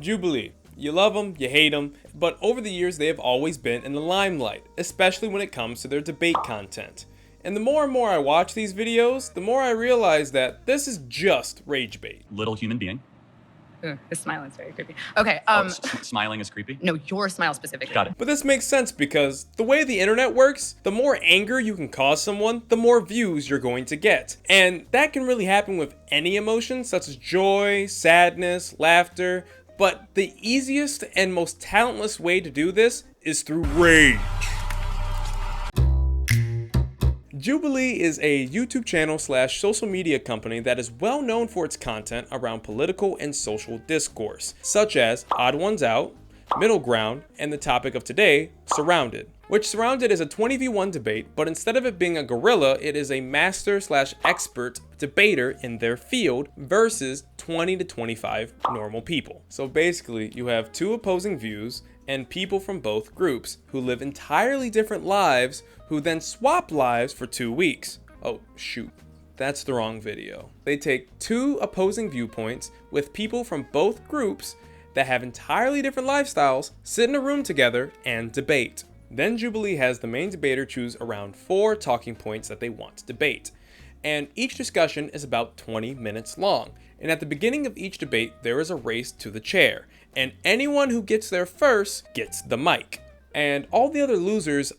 Jubilee. You love them, you hate them, but over the years they have always been in the limelight, especially when it comes to their debate content. And the more and more I watch these videos, the more I realize that this is just Ragebait. Little human being. Ugh, his smile is very creepy. Okay, smiling is creepy? No, your smile specifically. Got it. But this makes sense because the way the internet works, the more anger you can cause someone, the more views you're going to get. And that can really happen with any emotion, such as joy, sadness, laughter. But the easiest and most talentless way to do this is through rage. Jubilee is a YouTube channel / social media company that is well known for its content around political and social discourse, such as Odd Ones Out, Middle Ground, and the topic of today, Surrounded. Which Surrounded is a 20v1 debate, but instead of it being a gorilla, it is a master / expert debater in their field versus 20 to 25 normal people. So basically, you have two opposing views and people from both groups who live entirely different lives who then swap lives for 2 weeks. Oh, shoot. That's the wrong video. They take two opposing viewpoints with people from both groups that have entirely different lifestyles, sit in a room together, and debate. Then Jubilee has the main debater choose around 4 talking points that they want to debate. And each discussion is about 20 minutes long. And at the beginning of each debate, there is a race to the chair. And anyone who gets there first gets the mic. And all the other losers,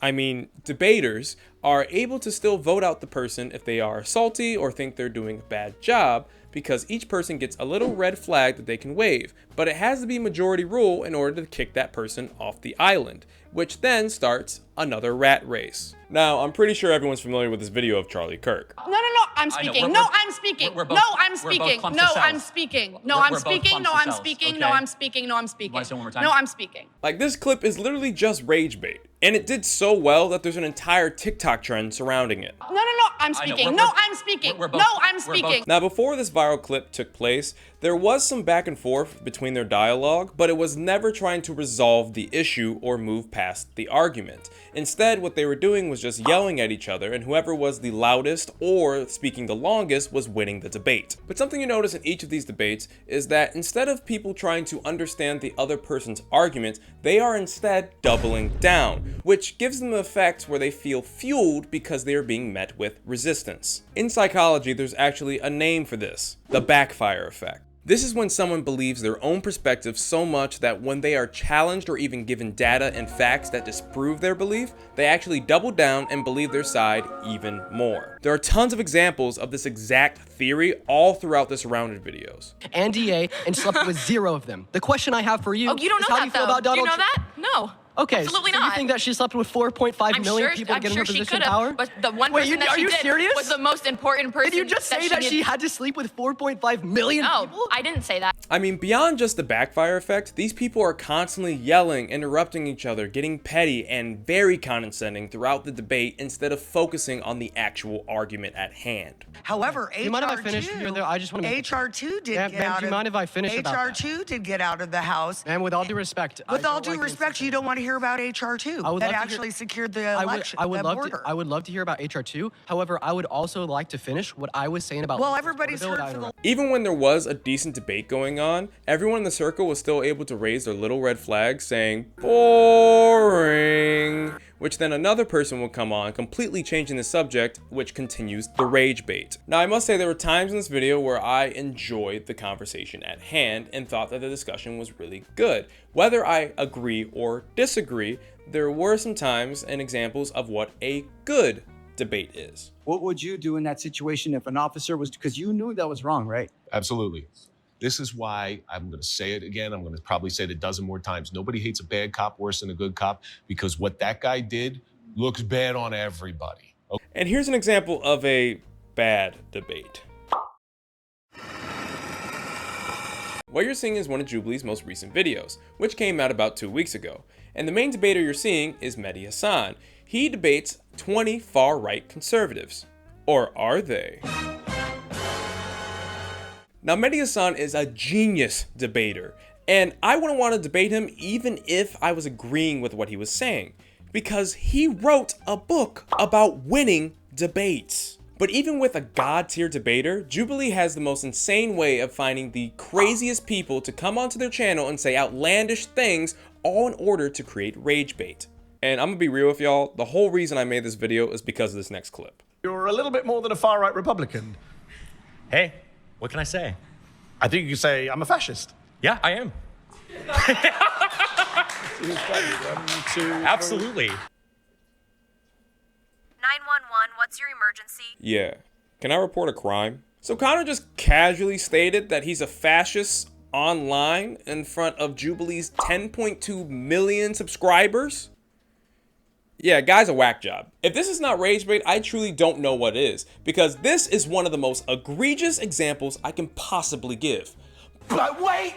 debaters, are able to still vote out the person if they are salty or think they're doing a bad job, because each person gets a little red flag that they can wave, but it has to be majority rule in order to kick that person off the island, which then starts another rat race. Now, I'm pretty sure everyone's familiar with this video of Charlie Kirk. No, I'm speaking. No, I'm speaking. No, I'm speaking. No, I'm speaking. No, I'm speaking. No, I'm speaking. No, I'm speaking. No, I'm speaking. Want to say it one more time? No, I'm speaking. Like, this clip is literally just Ragebait, and it did so well that there's an entire TikTok trend surrounding it. No, I'm speaking. No, I'm speaking. No, I'm speaking. Now, before this viral clip took place, there was some back and forth between their dialogue, but it was never trying to resolve the issue or move past the argument. Instead, what they were doing was just yelling at each other, and whoever was the loudest or speaking the longest was winning the debate. But something you notice in each of these debates is that instead of people trying to understand the other person's argument, they are instead doubling down, which gives them the effect where they feel fueled because they are being met with resistance. In psychology, there's actually a name for this: the backfire effect. This is when someone believes their own perspective so much that when they are challenged or even given data and facts that disprove their belief, they actually double down and believe their side even more. There are tons of examples of this exact theory all throughout the Surrounded videos. And DA and slept with 0 of them. The question I have for you, you don't is know how that, do you feel though. about Donald Do you know Trump? that? No. Okay, absolutely so not. you think that she slept with 4.5 million people to get in her position of power? But the one person that she did was the most important person. Did you just say that she had to sleep with 4.5 million people? No, I didn't say that. Beyond just the backfire effect, these people are constantly yelling, interrupting each other, getting petty, and very condescending throughout the debate instead of focusing on the actual argument at hand. However, Do you mind if I finish here, though? I just want to HR2 did get out do you mind if I finish about that? HR2 did get out of the House. And with all due respect, With all due respect, you don't want to hear about HR2 that actually secured the election. I would love to hear about HR2. However, I would also like to finish what I was saying about. Well, everybody's heard for the. Even when there was a decent debate going on, everyone in the circle was still able to raise their little red flag saying, boring, which then another person will come on, completely changing the subject, which continues the rage bait. Now, I must say there were times in this video where I enjoyed the conversation at hand and thought that the discussion was really good. Whether I agree or disagree, there were some times and examples of what a good debate is. What would you do in that situation if an officer was, because you knew that was wrong, right? Absolutely. This is why I'm going to say it again. I'm going to probably say it a dozen more times. Nobody hates a bad cop worse than a good cop, because what that guy did looks bad on everybody. Okay. And here's an example of a bad debate. What you're seeing is one of Jubilee's most recent videos, which came out about 2 weeks ago. And the main debater you're seeing is Mehdi Hasan. He debates 20 far-right conservatives. Or are they? Now, Mehdi Hasan is a genius debater, and I wouldn't want to debate him even if I was agreeing with what he was saying, because he wrote a book about winning debates. But even with a god-tier debater, Jubilee has the most insane way of finding the craziest people to come onto their channel and say outlandish things, all in order to create rage bait. And I'm gonna be real with y'all, the whole reason I made this video is because of this next clip. You're a little bit more than a far-right Republican. Hey, what can I say? I think you can say I'm a fascist. Yeah, I am. Absolutely. 911, what's your emergency? Yeah, can I report a crime? So Connor just casually stated that he's a fascist online in front of Jubilee's 10.2 million subscribers? Yeah, guy's a whack job. If this is not rage bait, I truly don't know what is, because this is one of the most egregious examples I can possibly give. But wait,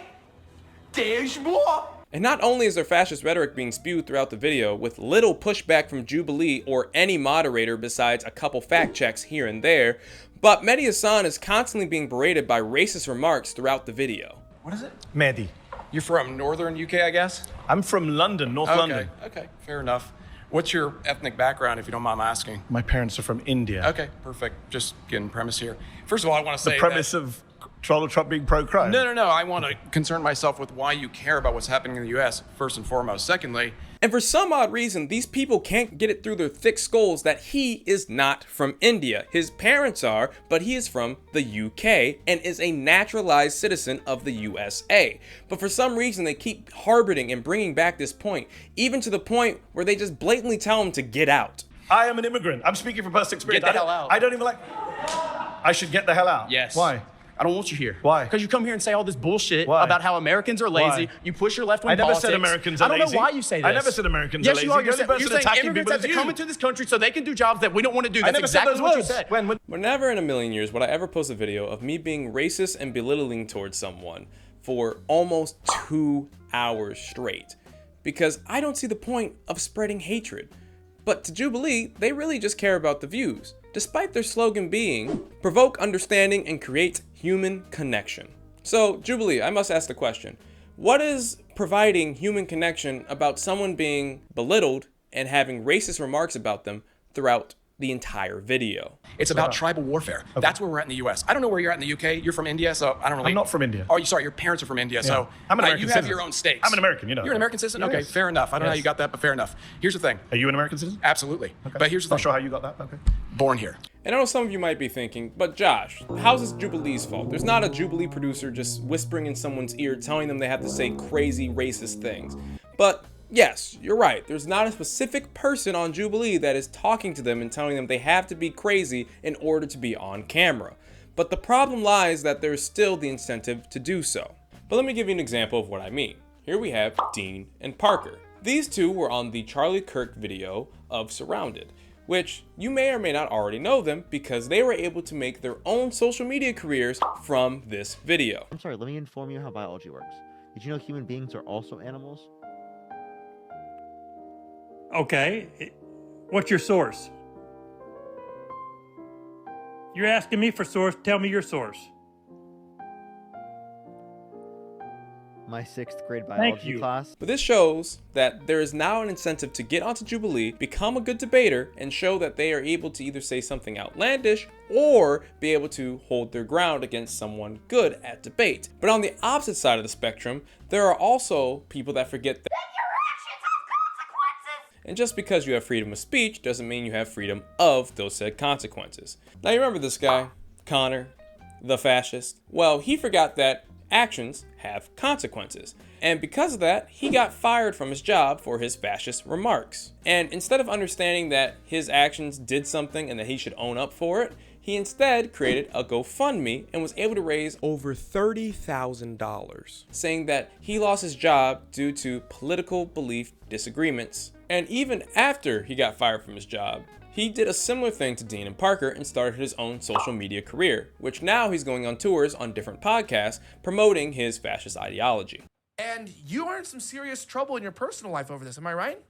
there's more. And not only is there fascist rhetoric being spewed throughout the video with little pushback from Jubilee or any moderator besides a couple fact checks here and there, but Mehdi Hassan is constantly being berated by racist remarks throughout the video. What is it? Mehdi. You're from northern UK, I guess? I'm from London, North London. Okay, fair enough. What's your ethnic background, if you don't mind my asking? My parents are from India. Okay, perfect. Just getting premise here. First of all, I want to say the premise of Donald Trump being pro-crime? No. I want to concern myself with why you care about what's happening in the U.S., first and foremost. Secondly, and for some odd reason, these people can't get it through their thick skulls that he is not from India. His parents are, but he is from the UK and is a naturalized citizen of the USA. But for some reason, they keep harboring and bringing back this point, even to the point where they just blatantly tell him to get out. I am an immigrant. I'm speaking from personal experience. Get the hell out. I don't even like... I should get the hell out? Yes. Why? I don't want you here. Why? Because you come here and say all this bullshit Why? about how Americans are lazy. Why? You push your left-wing I never politics. said Americans are lazy. I don't know why you say this. I never said Americans are lazy. Yes, you are. The only person You're saying attacking immigrants people have to is come you. into this country so they can do jobs that we don't want to do. I That's never said exactly those what words. you said. But never in a million years would I ever post a video of me being racist and belittling towards someone for almost 2 hours straight, because I don't see the point of spreading hatred. But to Jubilee, they really just care about the views, despite their slogan being, provoke understanding and create human connection. So Jubilee, I must ask the question, what is providing human connection about someone being belittled and having racist remarks about them throughout the entire video? It's about tribal warfare. Okay. That's where we're at in the U.S. I don't know where you're at in the UK. You're from India, so I don't really... I'm not from India. Oh, sorry, your parents are from India, so I'm an American you citizen. have your own stakes. I'm an American, you know. You're an American citizen? Yes. Okay, fair enough. I don't know how you got that, but fair enough. Here's the thing. Are you an American citizen? Absolutely. Okay. But here's the thing. Not sure how you got that. Okay. Born here. And I know some of you might be thinking, but Josh, how's this Jubilee's fault? There's not a Jubilee producer just whispering in someone's ear telling them they have to say crazy racist things. But yes, you're right. There's not a specific person on Jubilee that is talking to them and telling them they have to be crazy in order to be on camera. But the problem lies that there's still the incentive to do so. But let me give you an example of what I mean. Here we have Dean and Parker. These two were on the Charlie Kirk video of Surrounded, which you may or may not already know them because they were able to make their own social media careers from this video. I'm sorry, let me inform you how biology works. Did you know human beings are also animals? Okay, what's your source? You're asking me for source, tell me your source. My 6th grade biology class. But this shows that there is now an incentive to get onto Jubilee, become a good debater, and show that they are able to either say something outlandish or be able to hold their ground against someone good at debate. But on the opposite side of the spectrum, there are also people that forget that and just because you have freedom of speech doesn't mean you have freedom of those said consequences. Now you remember this guy, Connor, the fascist? Well, he forgot that actions have consequences. And because of that, he got fired from his job for his fascist remarks. And instead of understanding that his actions did something and that he should own up for it, he instead created a GoFundMe and was able to raise over $30,000, saying that he lost his job due to political belief disagreements. And even after he got fired from his job, he did a similar thing to Dean and Parker and started his own social media career, which now he's going on tours on different podcasts promoting his fascist ideology. And you are in some serious trouble in your personal life over this, am I right?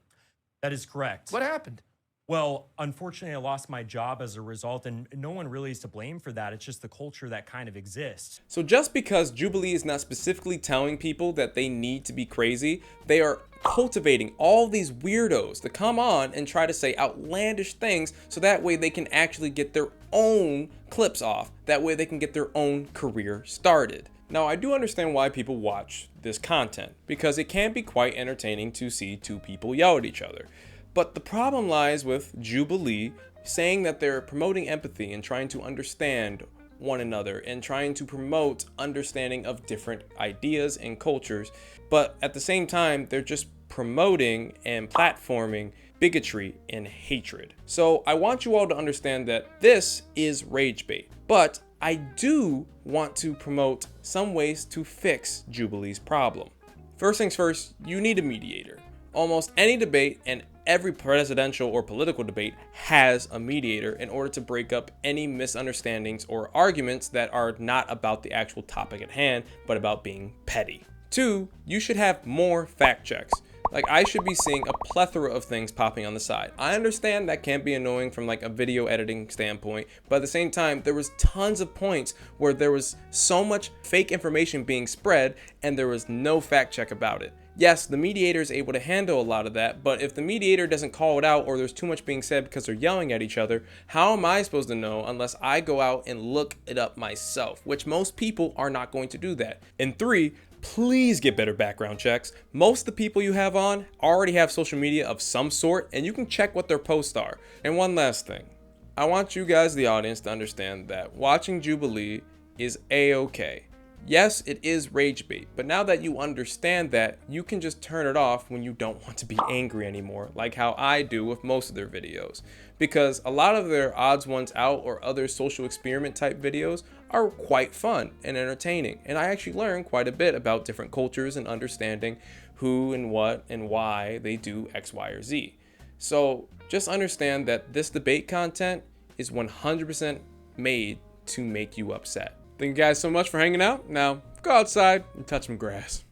That is correct. What happened? Well, unfortunately, I lost my job as a result, and no one really is to blame for that. It's just the culture that kind of exists. So just because Jubilee is not specifically telling people that they need to be crazy, they are cultivating all these weirdos to come on and try to say outlandish things so that way they can actually get their own clips off. That way they can get their own career started. Now, I do understand why people watch this content, because it can be quite entertaining to see two people yell at each other. But the problem lies with Jubilee saying that they're promoting empathy and trying to understand one another and trying to promote understanding of different ideas and cultures. But at the same time, they're just promoting and platforming bigotry and hatred. So I want you all to understand that this is Ragebait, but I do want to promote some ways to fix Jubilee's problem. First things first, you need a mediator. Almost any debate and every presidential or political debate has a mediator in order to break up any misunderstandings or arguments that are not about the actual topic at hand, but about being petty. 2, you should have more fact checks. Like, I should be seeing a plethora of things popping on the side. I understand that can be annoying from like a video editing standpoint, but at the same time, there was tons of points where there was so much fake information being spread and there was no fact check about it. Yes, the mediator is able to handle a lot of that, but if the mediator doesn't call it out or there's too much being said because they're yelling at each other, how am I supposed to know unless I go out and look it up myself, which most people are not going to do that. And 3, please get better background checks. Most of the people you have on already have social media of some sort, and you can check what their posts are. And one last thing, I want you guys, the audience, to understand that watching Jubilee is a-okay. Yes, it is Ragebait, but now that you understand that, you can just turn it off when you don't want to be angry anymore, like how I do with most of their videos. Because a lot of their odds ones out or other social experiment type videos are quite fun and entertaining, and I actually learn quite a bit about different cultures and understanding who and what and why they do X, Y, or Z. So just understand that this debate content is 100% made to make you upset. Thank you guys so much for hanging out. Now, go outside and touch some grass.